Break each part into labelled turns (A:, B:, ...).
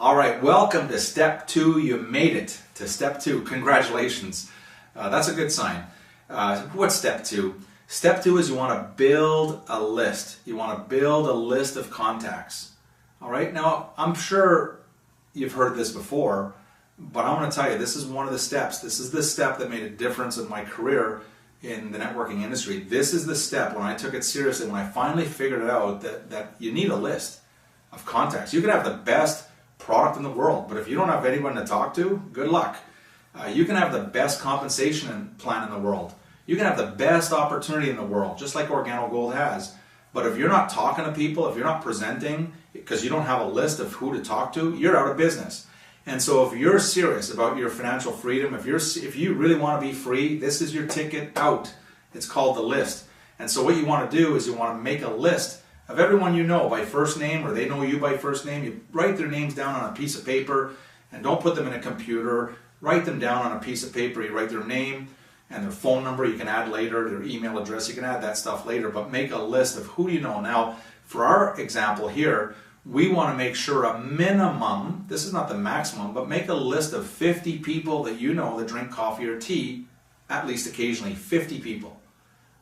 A: All right, welcome to step 2. You made it to step 2. Congratulations. That's a good sign. What's step 2? Step 2 is you want to build a list. You want to build a list of contacts. All right, now I'm sure you've heard this before, but I'm going to tell you, this is one of the steps. This is the step that made a difference in my career in the networking industry. This is the step when I took it seriously, when I finally figured it out that you need a list of contacts. You can have the best product in the world, but if you don't have anyone to talk to, good luck. You can have the best compensation plan in the world. You can have the best opportunity in the world, just like OrGano Gold has. But if you're not talking to people, if you're not presenting, because you don't have a list of who to talk to, you're out of business. And so if you're serious about your financial freedom, if you really want to be free, this is your ticket out. It's called the list. And so what you want to do is you want to make a list of everyone you know by first name, or they know you by first name. You write their names down on a piece of paper, and don't put them in a computer. Write them down on a piece of paper. You write their name and their phone number. You can add later, their email address. You can add that stuff later, but make a list of who you know. Now, for our example here, we want to make sure a minimum, this is not the maximum, but make a list of 50 people that you know that drink coffee or tea, at least occasionally, 50 people.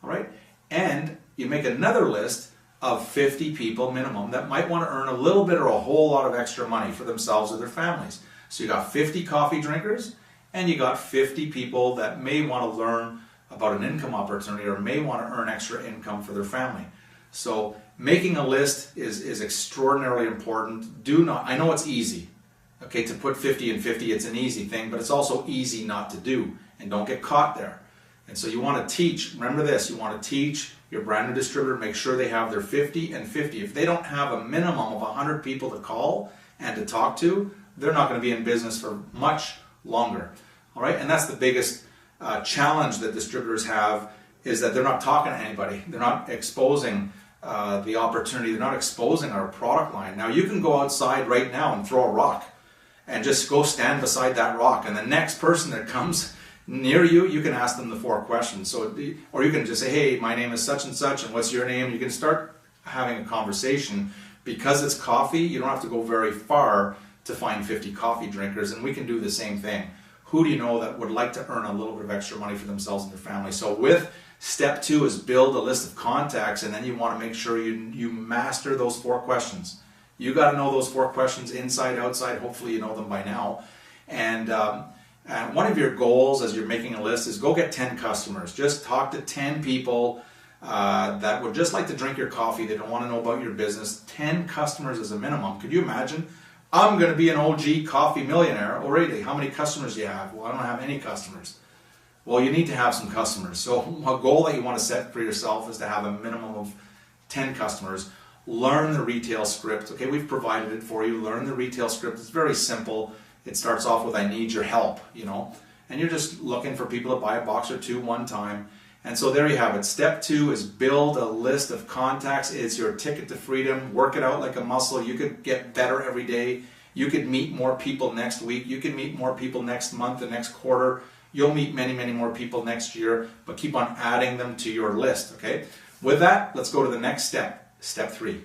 A: All right? And you make another list of 50 people minimum that might want to earn a little bit or a whole lot of extra money for themselves or their families. So you got 50 coffee drinkers, and you got 50 people that may want to learn about an income opportunity or may want to earn extra income for their family. So making a list is extraordinarily important. I know it's easy, okay, to put 50 and 50, it's an easy thing, but it's also easy not to do, and don't get caught there. And so you want to teach, remember this, you want to teach your brand new distributor, make sure they have their 50 and 50. If they don't have a minimum of 100 people to call and to talk to, they're not going to be in business for much longer. All right, and that's the biggest challenge that distributors have, is that they're not talking to anybody. They're not exposing the opportunity. They're not exposing our product line. Now, you can go outside right now and throw a rock and just go stand beside that rock, and the next person that comes near you, you can ask them the 4 questions. So, or you can just say, hey, my name is such and such, and what's your name? You can start having a conversation. Because it's coffee, you don't have to go very far to find 50 coffee drinkers, and we can do the same thing. Who do you know that would like to earn a little bit of extra money for themselves and their family? So with step 2 is build a list of contacts, and then you want to make sure you master those 4 questions. You got to know those 4 questions inside, outside. Hopefully you know them by now. And one of your goals as you're making a list is go get 10 customers. Just talk to 10 people that would just like to drink your coffee. They don't want to know about your business. 10 customers is a minimum. Could you imagine? I'm going to be an OG coffee millionaire. Oh, really? How many customers do you have? Well, I don't have any customers. Well, you need to have some customers. So a goal that you want to set for yourself is to have a minimum of 10 customers. Learn the retail script. Okay, we've provided it for you. Learn the retail script. It's very simple. It starts off with, I need your help, and you're just looking for people to buy a box or 2 one time. And so there you have it. Step 2 is build a list of contacts. It's your ticket to freedom. Work it out like a muscle. You could get better every day. You could meet more people next week. You could meet more people next month, the next quarter. You'll meet many, many more people next year, but keep on adding them to your list, okay? With that, let's go to the next step, step 3.